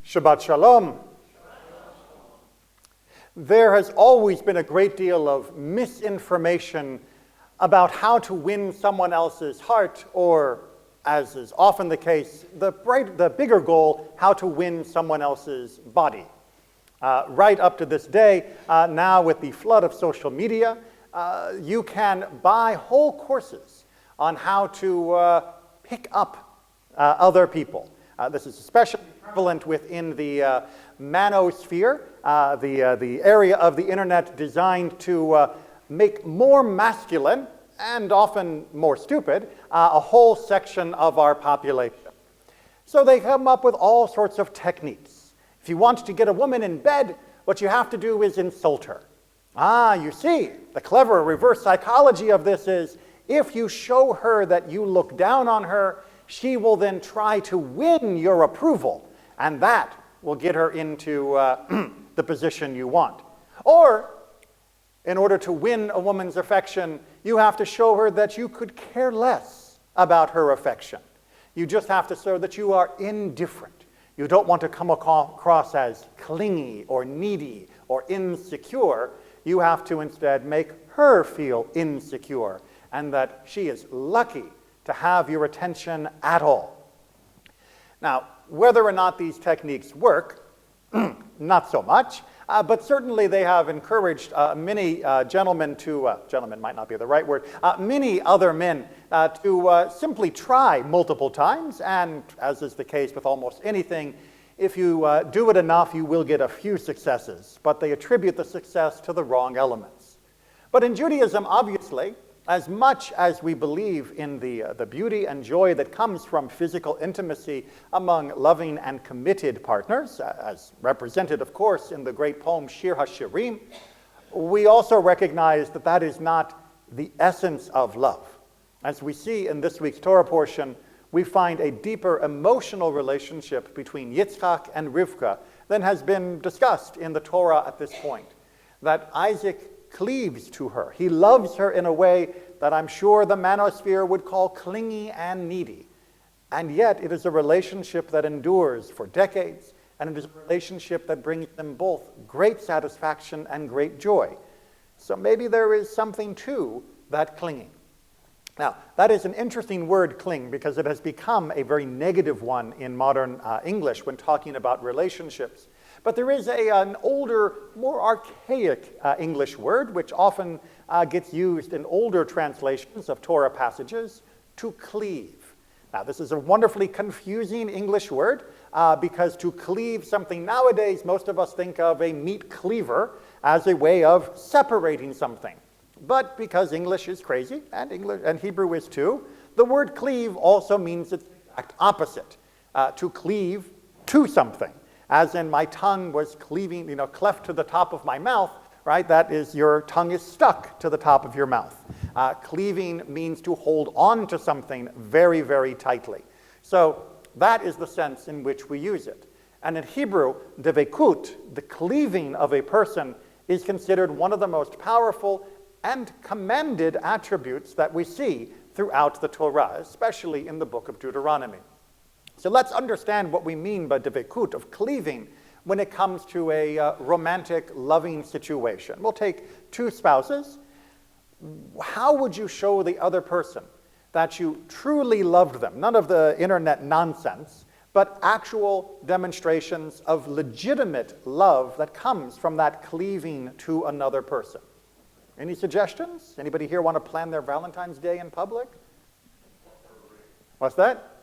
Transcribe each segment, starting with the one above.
Shabbat Shalom. There has always been a great deal of misinformation about how to win someone else's heart, or, as is often the case, the bigger goal, how to win someone else's body. Right up to this day, now with the flood of social media, you can buy whole courses on how to pick up other people. This is especially prevalent within the manosphere, the area of the internet designed to make more masculine and often more stupid a whole section of our population. So they come up with all sorts of techniques. If you want to get a woman in bed, what you have to do is insult her. You see, the clever reverse psychology of this is, if you show her that you look down on her, she will then try to win your approval, and that will get her into the position you want. Or, in order to win a woman's affection, you have to show her that you could care less about her affection. You just have to show that you are indifferent. You don't want to come across as clingy or needy or insecure. You have to instead make her feel insecure and that she is lucky to have your attention at all. Now, whether or not these techniques work, not so much, but certainly they have encouraged many gentlemen might not be the right word, many other men to simply try multiple times, and as is the case with almost anything, if you do it enough, you will get a few successes, but they attribute the success to the wrong elements. But in Judaism, obviously, as much as we believe in the beauty and joy that comes from physical intimacy among loving and committed partners, as represented, of course, in the great poem Shir HaShirim, we also recognize that that is not the essence of love. As we see in this week's Torah portion, we find a deeper emotional relationship between Yitzchak and Rivka than has been discussed in the Torah at this point. That Isaac cleaves to her. He loves her in a way that I'm sure the manosphere would call clingy and needy. And yet it is a relationship that endures for decades, and it is a relationship that brings them both great satisfaction and great joy. So maybe there is something to that clinging. Now, that is an interesting word, cling, because it has become a very negative one in modern English when talking about relationships. But there is an older, more archaic English word, which often gets used in older translations of Torah passages, to cleave. Now, this is a wonderfully confusing English word, because to cleave something nowadays, most of us think of a meat cleaver as a way of separating something. But because English is crazy, and Hebrew is too, the word cleave also means its exact opposite, to cleave to something. As in, my tongue was cleaving, cleft to the top of my mouth, right? That is, your tongue is stuck to the top of your mouth. Cleaving means to hold on to something very, very tightly. So that is the sense in which we use it. And in Hebrew, devekut, the cleaving of a person, is considered one of the most powerful and commended attributes that we see throughout the Torah, especially in the book of Deuteronomy. So let's understand what we mean by devekut, of cleaving, when it comes to a romantic, loving situation. We'll take two spouses. How would you show the other person that you truly loved them? None of the internet nonsense, but actual demonstrations of legitimate love that comes from that cleaving to another person. Any suggestions? Anybody here want to plan their Valentine's Day in public? What's that?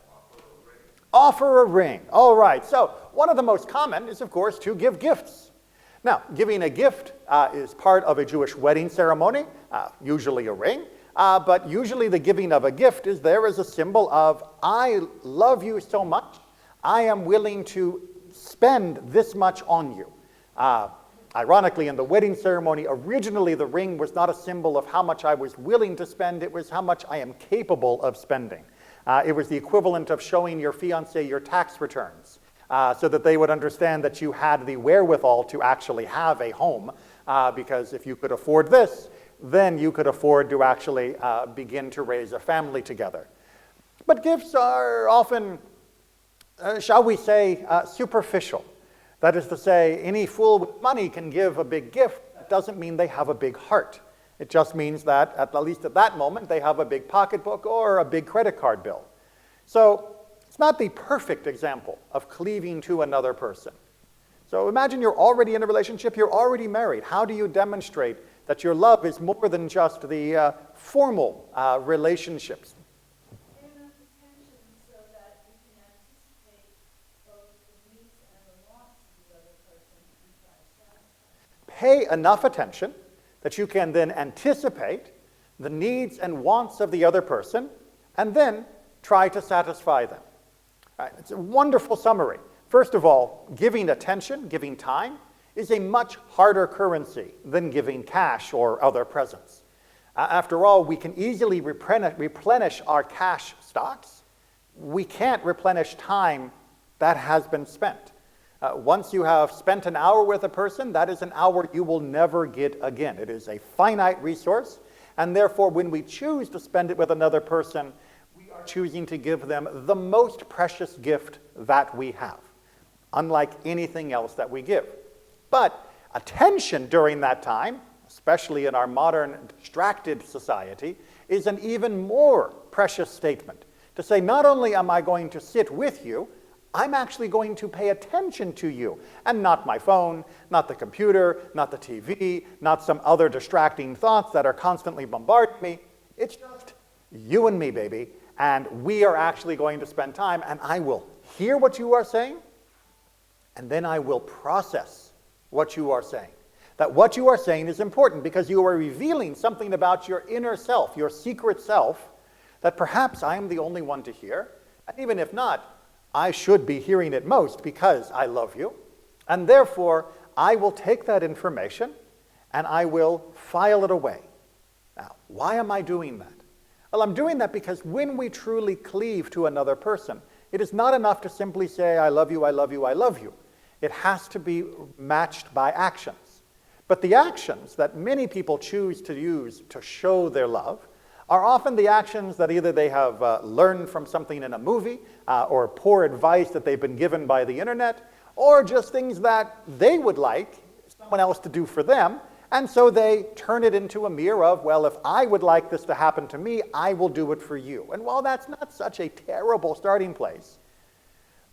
Offer a ring. All right. So one of the most common is, of course, to give gifts. Now, giving a gift is part of a Jewish wedding ceremony, usually a ring. But usually the giving of a gift is there as a symbol of, I love you so much, I am willing to spend this much on you. Ironically, in the wedding ceremony, originally the ring was not a symbol of how much I was willing to spend, it was how much I am capable of spending. It was the equivalent of showing your fiancé your tax returns so that they would understand that you had the wherewithal to actually have a home, because if you could afford this, then you could afford to actually begin to raise a family together. But gifts are often, shall we say, superficial. That is to say, any fool with money can give a big gift. That doesn't mean they have a big heart. It just means that, at least at that moment, they have a big pocketbook or a big credit card bill. So it's not the perfect example of cleaving to another person. So imagine you're already in a relationship, you're already married. How do you demonstrate that your love is more than just the formal relationships? Pay enough attention that you can then anticipate the needs and wants of the other person and then try to satisfy them. Right, it's a wonderful summary. First of all, giving attention, giving time, is a much harder currency than giving cash or other presents. After all, we can easily replenish our cash stocks. We can't replenish time that has been spent. Once you have spent an hour with a person, that is an hour you will never get again. It is a finite resource, and therefore when we choose to spend it with another person, we are choosing to give them the most precious gift that we have, unlike anything else that we give. But attention during that time, especially in our modern distracted society, is an even more precious statement. To say, not only am I going to sit with you, I'm actually going to pay attention to you, and not my phone, not the computer, not the TV, not some other distracting thoughts that are constantly bombarding me. It's just you and me, baby, and we are actually going to spend time, and I will hear what you are saying, and then I will process what you are saying. That what you are saying is important because you are revealing something about your inner self, your secret self, that perhaps I am the only one to hear, and even if not, I should be hearing it most because I love you, and therefore I will take that information and I will file it away. Now, why am I doing that? Well, I'm doing that because when we truly cleave to another person, it is not enough to simply say, I love you, I love you, I love you. It has to be matched by actions. But the actions that many people choose to use to show their love are often the actions that either they have learned from something in a movie or poor advice that they've been given by the internet, or just things that they would like someone else to do for them, and so they turn it into a mirror of, well, if I would like this to happen to me, I will do it for you. And while that's not such a terrible starting place,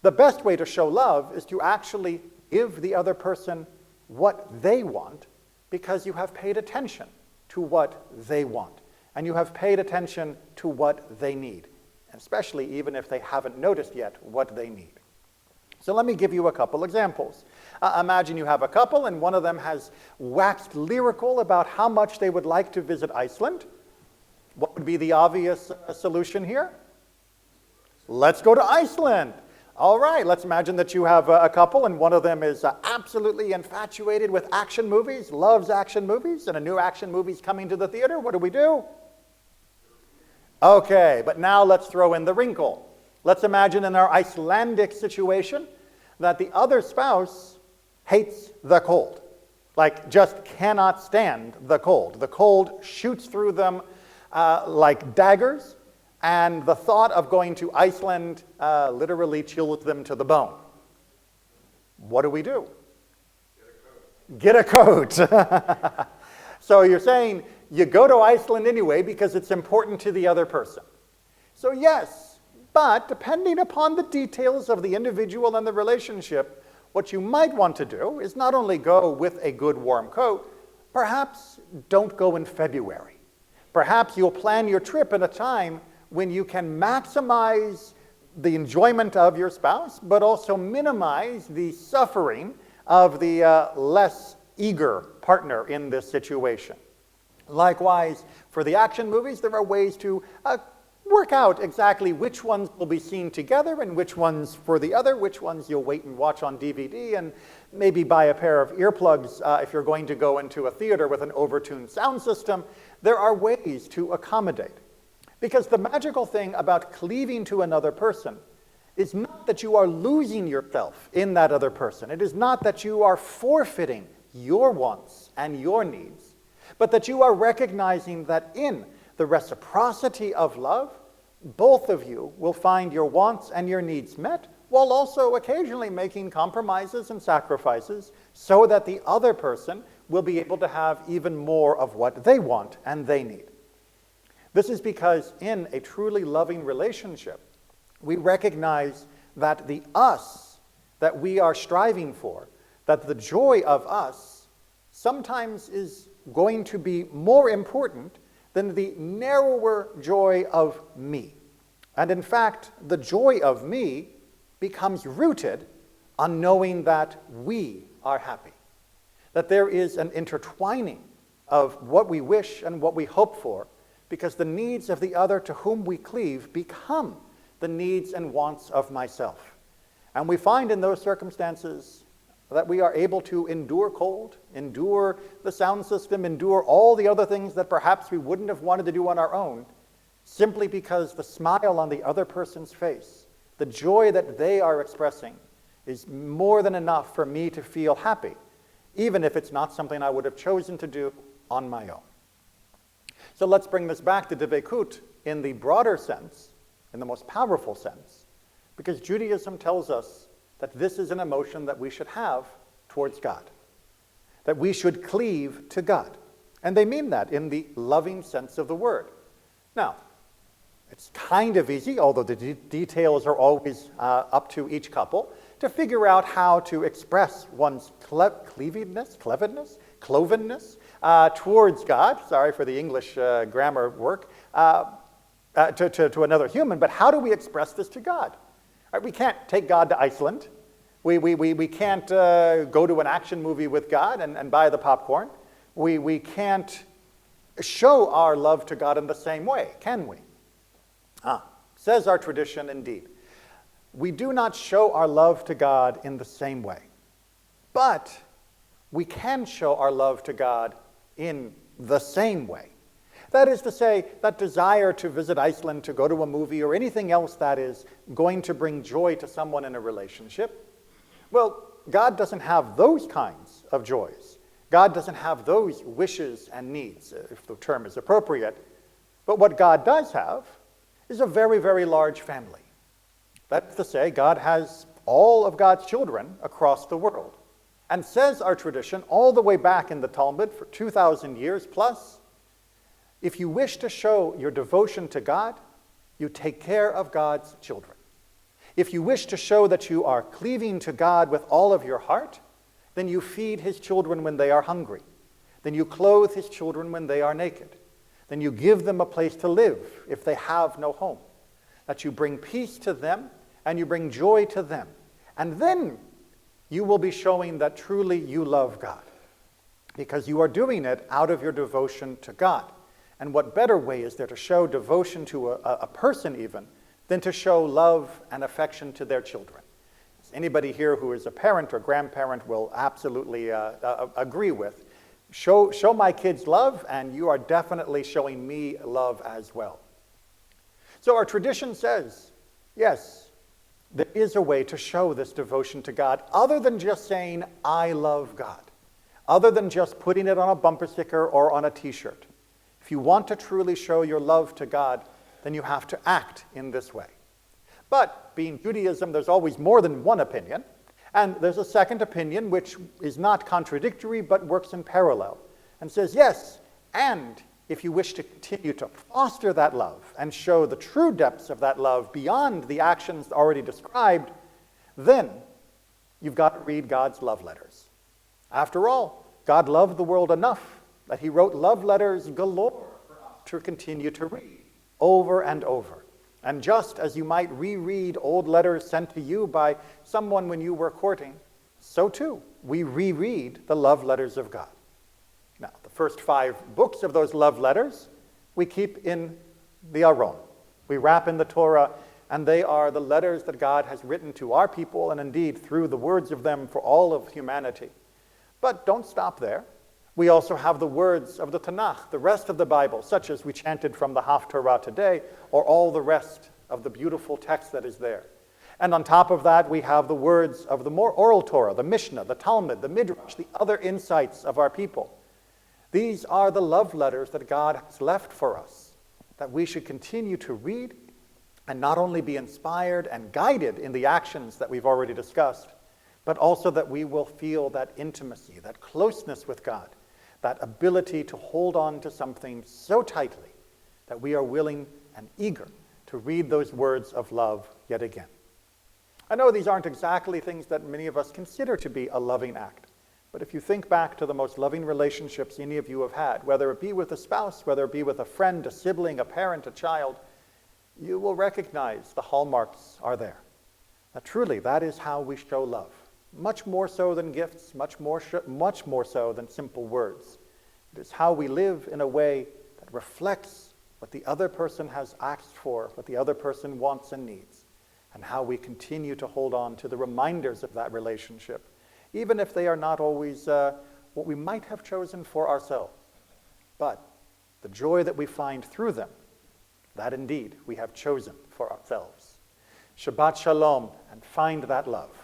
the best way to show love is to actually give the other person what they want because you have paid attention to what they want. And you have paid attention to what they need, especially even if they haven't noticed yet what they need. So let me give you a couple examples. Imagine you have a couple and one of them has waxed lyrical about how much they would like to visit Iceland. What would be the obvious solution here? Let's go to Iceland. All right, let's imagine that you have a couple and one of them is absolutely infatuated with action movies, loves action movies, and a new action movie's coming to the theater. What do? Okay, but now let's throw in the wrinkle. Let's imagine in our Icelandic situation that the other spouse hates the cold, like just cannot stand the cold. The cold shoots through them like daggers, and the thought of going to Iceland literally chills them to the bone. What do? Get a coat. So you're saying you go to Iceland anyway because it's important to the other person. So yes, but depending upon the details of the individual and the relationship, what you might want to do is not only go with a good warm coat, perhaps don't go in February. Perhaps you'll plan your trip at a time when you can maximize the enjoyment of your spouse, but also minimize the suffering of the less eager partner in this situation. Likewise, for the action movies, there are ways to work out exactly which ones will be seen together and which ones for the other, which ones you'll wait and watch on DVD, and maybe buy a pair of earplugs if you're going to go into a theater with an overtuned sound system. There are ways to accommodate. Because the magical thing about cleaving to another person is not that you are losing yourself in that other person. It is not that you are forfeiting your wants and your needs, but that you are recognizing that in the reciprocity of love, both of you will find your wants and your needs met while also occasionally making compromises and sacrifices so that the other person will be able to have even more of what they want and they need. This is because in a truly loving relationship, we recognize that the us that we are striving for, that the joy of us sometimes is going to be more important than the narrower joy of me. And in fact, the joy of me becomes rooted on knowing that we are happy, that there is an intertwining of what we wish and what we hope for, because the needs of the other to whom we cleave become the needs and wants of myself. And we find in those circumstances that we are able to endure cold, endure the sound system, endure all the other things that perhaps we wouldn't have wanted to do on our own, simply because the smile on the other person's face, the joy that they are expressing, is more than enough for me to feel happy, even if it's not something I would have chosen to do on my own. So let's bring this back to dveikut in the broader sense, in the most powerful sense, because Judaism tells us that this is an emotion that we should have towards God, that we should cleave to God. And they mean that in the loving sense of the word. Now, it's kind of easy, although the details are always up to each couple, to figure out how to express one's clevenness towards God. Sorry for the English grammar work. To another human, but how do we express this to God? Right, we can't take God to Iceland. We can't go to an action movie with God and buy the popcorn. We can't show our love to God in the same way, can we? Says our tradition indeed. We do not show our love to God in the same way, but we can show our love to God in the same way. That is to say, that desire to visit Iceland, to go to a movie, or anything else that is going to bring joy to someone in a relationship, well, God doesn't have those kinds of joys. God doesn't have those wishes and needs, if the term is appropriate. But what God does have is a very, very large family. That's to say, God has all of God's children across the world. And says our tradition, all the way back in the Talmud for 2,000 years plus, if you wish to show your devotion to God, you take care of God's children. If you wish to show that you are cleaving to God with all of your heart, then you feed his children when they are hungry. Then you clothe his children when they are naked. Then you give them a place to live if they have no home. That you bring peace to them and you bring joy to them. And then you will be showing that truly you love God, because you are doing it out of your devotion to God. And what better way is there to show devotion to a person even than to show love and affection to their children? Anybody here who is a parent or grandparent will absolutely agree with. Show my kids love, and you are definitely showing me love as well. So our tradition says, yes, there is a way to show this devotion to God other than just saying, I love God, other than just putting it on a bumper sticker or on a t-shirt. If you want to truly show your love to God, then you have to act in this way. But being Judaism, there's always more than one opinion. And there's a second opinion which is not contradictory but works in parallel and says, yes, and if you wish to continue to foster that love and show the true depths of that love beyond the actions already described, then you've got to read God's love letters. After all, God loved the world enough that he wrote love letters galore for us to continue to read over and over. And just as you might reread old letters sent to you by someone when you were courting, so too we reread the love letters of God. Now, the first 5 books of those love letters we keep in the Aron. We wrap in the Torah, and they are the letters that God has written to our people, and indeed through the words of them for all of humanity. But don't stop there. We also have the words of the Tanakh, the rest of the Bible, such as we chanted from the Haftarah today, or all the rest of the beautiful text that is there. And on top of that, we have the words of the more oral Torah, the Mishnah, the Talmud, the Midrash, the other insights of our people. These are the love letters that God has left for us, that we should continue to read and not only be inspired and guided in the actions that we've already discussed, but also that we will feel that intimacy, that closeness with God, that ability to hold on to something so tightly that we are willing and eager to read those words of love yet again. I know these aren't exactly things that many of us consider to be a loving act, but if you think back to the most loving relationships any of you have had, whether it be with a spouse, whether it be with a friend, a sibling, a parent, a child, you will recognize the hallmarks are there. That truly, that is how we show love. Much more so than gifts, much more so than simple words. It is how we live in a way that reflects what the other person has asked for, what the other person wants and needs, and how we continue to hold on to the reminders of that relationship, even if they are not always what we might have chosen for ourselves. But the joy that we find through them, that indeed we have chosen for ourselves. Shabbat Shalom, and find that love.